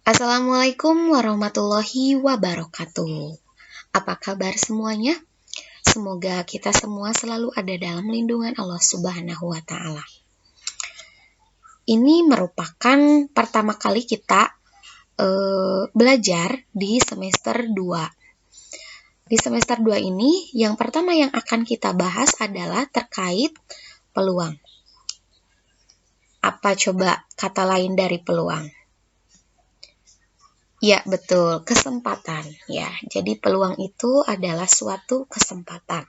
Assalamualaikum warahmatullahi wabarakatuh. Apa kabar semuanya? Semoga kita semua selalu ada dalam lindungan Allah Subhanahu wa Ta'ala. Ini merupakan pertama kali kita belajar di semester 2. Di semester 2 ini, yang pertama yang akan kita bahas adalah terkait peluang. Apa coba kata lain dari peluang? Ya, betul, kesempatan. Ya, jadi peluang itu adalah suatu kesempatan.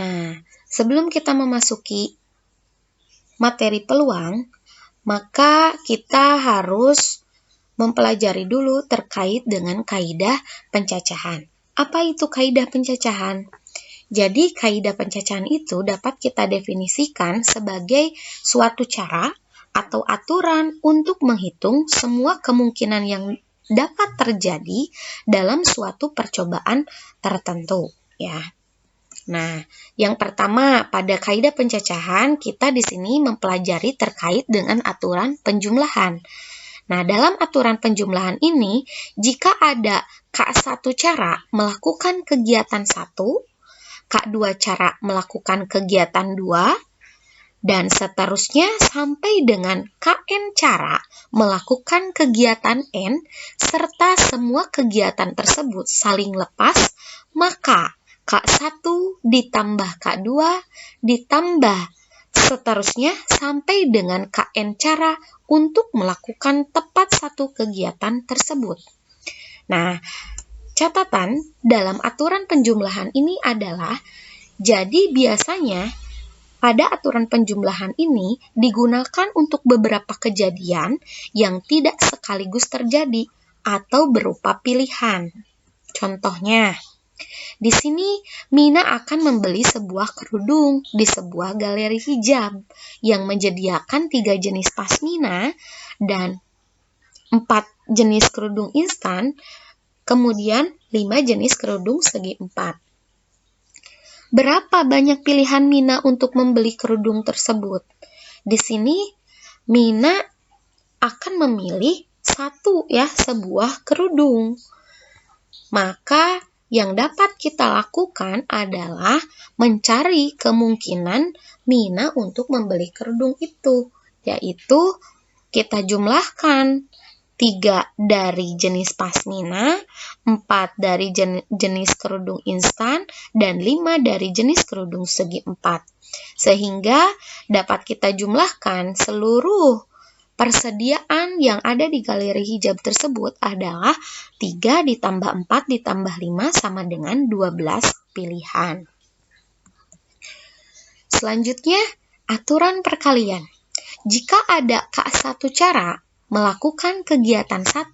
Nah, sebelum kita memasuki materi peluang, maka kita harus mempelajari dulu terkait dengan kaidah pencacahan. Apa itu kaidah pencacahan? Jadi, kaidah pencacahan itu dapat kita definisikan sebagai suatu cara atau aturan untuk menghitung semua kemungkinan yang dapat terjadi dalam suatu percobaan tertentu, ya. Nah, yang pertama pada kaidah pencacahan kita di sini mempelajari terkait dengan aturan penjumlahan. Nah, dalam aturan penjumlahan ini, jika ada K1 cara melakukan kegiatan 1, K2 cara melakukan kegiatan 2, dan seterusnya sampai dengan KN cara melakukan kegiatan N, serta semua kegiatan tersebut saling lepas, maka K1 ditambah K2 ditambah seterusnya sampai dengan KN cara untuk melakukan tepat satu kegiatan tersebut. Nah, catatan dalam aturan penjumlahan ini adalah, jadi biasanya pada aturan penjumlahan ini digunakan untuk beberapa kejadian yang tidak sekaligus terjadi atau berupa pilihan. Contohnya, di sini Mina akan membeli sebuah kerudung di sebuah galeri hijab yang menyediakan 3 jenis pasmina dan 4 jenis kerudung instan, kemudian 5 jenis kerudung segi 4. Berapa banyak pilihan Mina untuk membeli kerudung tersebut? Di sini Mina akan memilih sebuah kerudung. Maka yang dapat kita lakukan adalah mencari kemungkinan Mina untuk membeli kerudung itu, yaitu kita jumlahkan 3 dari jenis pasmina, 4 dari jenis kerudung instan, dan 5 dari jenis kerudung segi 4. Sehingga dapat kita jumlahkan seluruh persediaan yang ada di galeri hijab tersebut adalah 3 ditambah 4 ditambah 5 sama dengan 12 pilihan. Selanjutnya, aturan perkalian. Jika ada K1 cara melakukan kegiatan 1,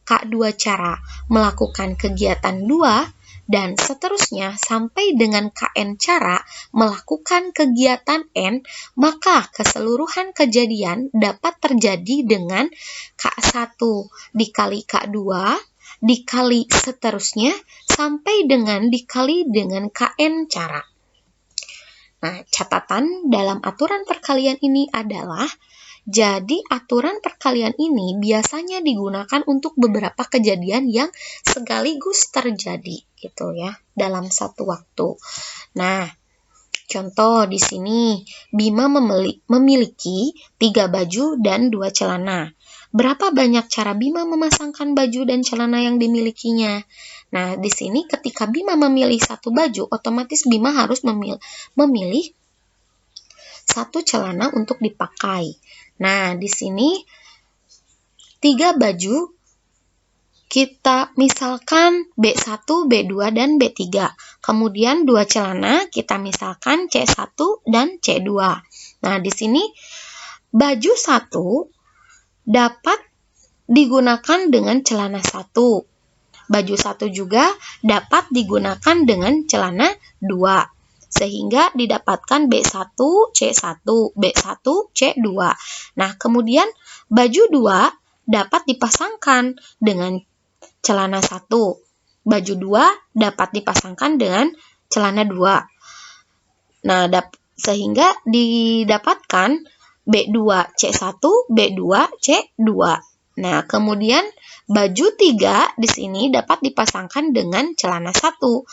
K2 cara melakukan kegiatan 2, dan seterusnya sampai dengan KN cara melakukan kegiatan N, maka keseluruhan kejadian dapat terjadi dengan K1 dikali K2 dikali seterusnya sampai dengan dikali dengan KN cara. Nah, catatan dalam aturan perkalian ini adalah, jadi aturan perkalian ini biasanya digunakan untuk beberapa kejadian yang sekaligus terjadi gitu ya dalam satu waktu. Nah, contoh di sini Bima memiliki 3 baju dan 2 celana. Berapa banyak cara Bima memasangkan baju dan celana yang dimilikinya? Nah, di sini ketika Bima memilih 1 baju, otomatis Bima harus memilih 1 celana untuk dipakai. Nah, di sini 3 baju kita misalkan B1, B2, dan B3. Kemudian 2 celana kita misalkan C1 dan C2. Nah, di sini baju 1 dapat digunakan dengan celana 1. Baju 1 juga dapat digunakan dengan celana 2. Sehingga didapatkan B1, C1, B1, C2. Nah, kemudian baju 2 dapat dipasangkan dengan celana 1. Baju 2 dapat dipasangkan dengan celana 2. Nah, sehingga didapatkan B2C1, B2C2. Nah, kemudian baju 3 di sini dapat dipasangkan dengan celana 1.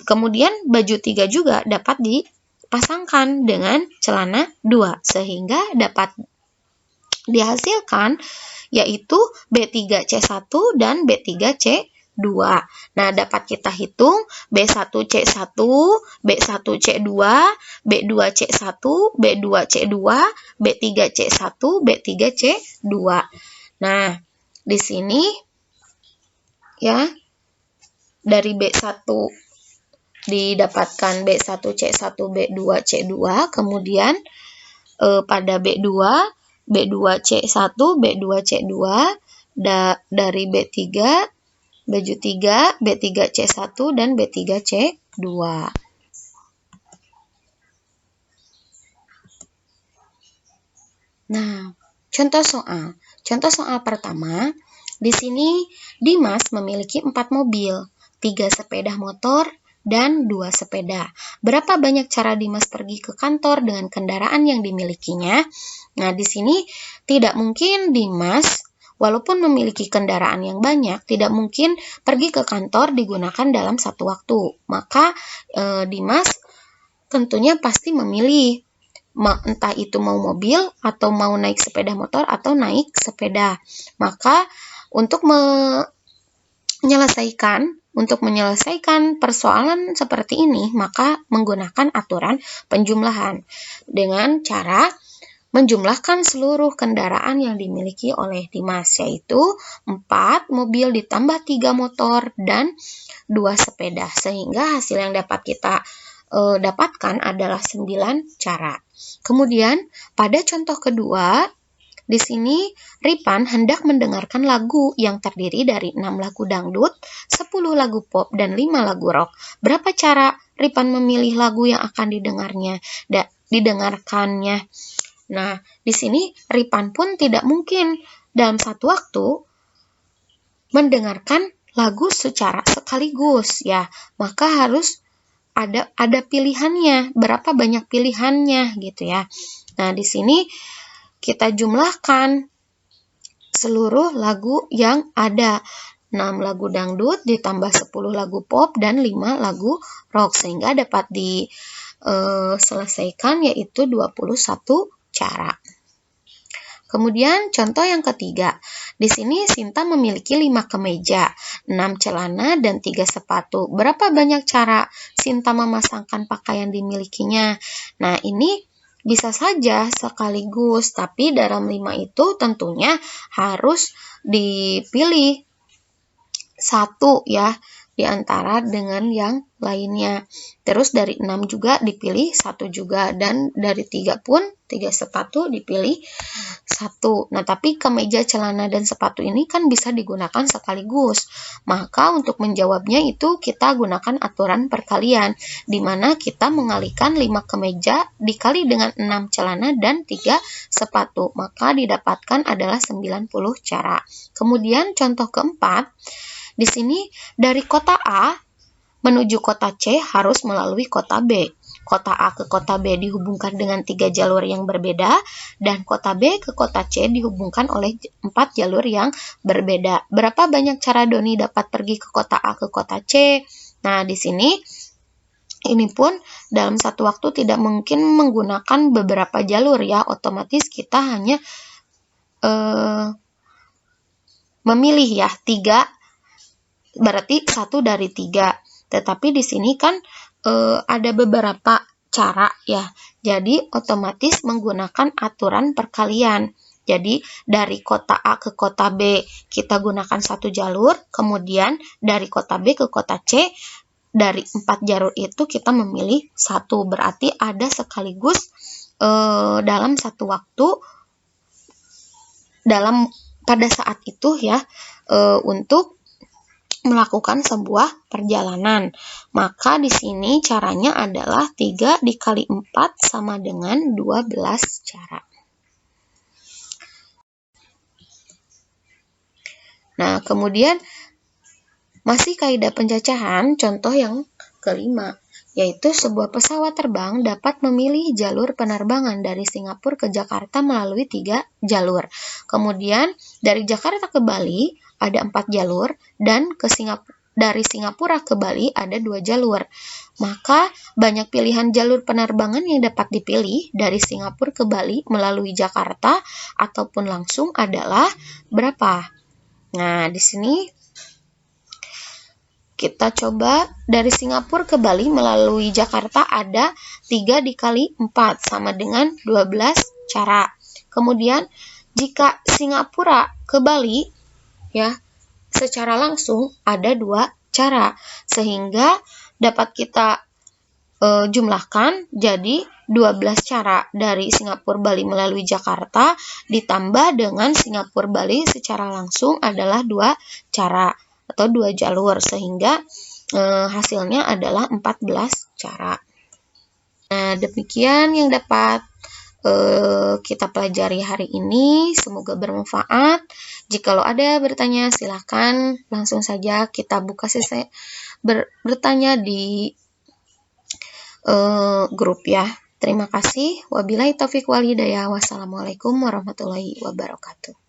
Kemudian baju 3 juga dapat dipasangkan dengan celana 2, sehingga dapat dihasilkan yaitu B3C1 dan B3C2. Nah, dapat kita hitung B1C1, B1C2, B2C1, B2C2, B3C1, B3C2. Nah, di sini ya dari B1 didapatkan B1C1, B2C2, kemudian pada B2, B2C1, B2C2, dari B3, baju 3, B3C1, dan B3C2. Nah, contoh soal. Contoh soal pertama, di sini Dimas memiliki 4 mobil, 3 sepeda motor, dan 2 sepeda. Berapa banyak cara Dimas pergi ke kantor dengan kendaraan yang dimilikinya? Nah, di sini tidak mungkin Dimas, walaupun memiliki kendaraan yang banyak, tidak mungkin pergi ke kantor digunakan dalam satu waktu. Maka Dimas tentunya pasti memilih, entah itu mau mobil atau mau naik sepeda motor atau naik sepeda. Maka untuk menyelesaikan persoalan seperti ini, maka menggunakan aturan penjumlahan dengan cara menjumlahkan seluruh kendaraan yang dimiliki oleh Dimas, yaitu 4 mobil ditambah 3 motor dan 2 sepeda, sehingga hasil yang dapat kita dapatkan adalah 9 cara. Kemudian pada contoh kedua, di sini Ripan hendak mendengarkan lagu yang terdiri dari 6 lagu dangdut, 10 lagu pop, dan 5 lagu rock. Berapa cara Ripan memilih lagu yang akan didengarkannya? Nah, di sini Ripan pun tidak mungkin dalam satu waktu mendengarkan lagu secara sekaligus, ya. Maka harus ada pilihannya, berapa banyak pilihannya gitu ya. Nah, di sini kita jumlahkan seluruh lagu yang ada. 6 lagu dangdut ditambah 10 lagu pop dan 5 lagu rock, sehingga dapat diselesaikan yaitu 21 cara. Kemudian contoh yang ketiga. Di sini Sinta memiliki 5 kemeja, 6 celana, dan 3 sepatu. Berapa banyak cara Sinta memasangkan pakaian dimilikinya? Nah, ini bisa saja sekaligus, tapi dalam 5 itu tentunya harus dipilih satu ya, di antara dengan yang lainnya. Terus dari 6 juga dipilih 1 juga, dan dari 3 pun 3 sepatu dipilih 1. Nah, tapi kemeja, celana, dan sepatu ini kan bisa digunakan sekaligus. Maka untuk menjawabnya itu kita gunakan aturan perkalian, di mana kita mengalihkan 5 kemeja dikali dengan 6 celana dan 3 sepatu. Maka didapatkan adalah 90 cara. Kemudian contoh keempat, di sini dari kota A menuju kota C harus melalui kota B. Kota A ke kota B dihubungkan dengan 3 jalur yang berbeda, dan kota B ke kota C dihubungkan oleh 4 jalur yang berbeda. Berapa banyak cara Doni dapat pergi ke kota A ke kota C? Nah, di sini ini pun dalam satu waktu tidak mungkin menggunakan beberapa jalur ya, otomatis kita hanya memilih ya 3, berarti 1 dari 3. Tetapi di sini kan ada beberapa cara ya. Jadi otomatis menggunakan aturan perkalian. Jadi dari kota A ke kota B kita gunakan 1 jalur, kemudian dari kota B ke kota C dari 4 jalur itu kita memilih 1. Berarti ada sekaligus dalam satu waktu pada saat itu ya untuk melakukan sebuah perjalanan. Maka di sini caranya adalah 3 dikali 4 sama dengan 12 cara. Nah, kemudian masih kaidah pencacahan, contoh yang kelima. yaitu sebuah pesawat terbang dapat memilih jalur penerbangan dari Singapura ke Jakarta melalui 3 jalur. Kemudian dari Jakarta ke Bali ada 4 jalur dan dari Singapura ke Bali ada 2 jalur. Maka banyak pilihan jalur penerbangan yang dapat dipilih dari Singapura ke Bali melalui Jakarta ataupun langsung adalah berapa? Nah, di sini kita coba dari Singapura ke Bali melalui Jakarta ada 3 dikali 4 sama dengan 12 cara. Kemudian jika Singapura ke Bali ya secara langsung ada 2 cara sehingga dapat kita jumlahkan jadi 12 cara dari Singapura Bali melalui Jakarta ditambah dengan Singapura Bali secara langsung adalah 2 cara atau 2 jalur sehingga hasilnya adalah 14 cara. Nah, demikian yang dapat kita pelajari hari ini. Semoga bermanfaat. Jikalau ada bertanya silahkan langsung saja kita buka sesi bertanya di grup ya. Terima kasih. Wabillahi taufiq wal hidayah. Wassalamualaikum warahmatullahi wabarakatuh.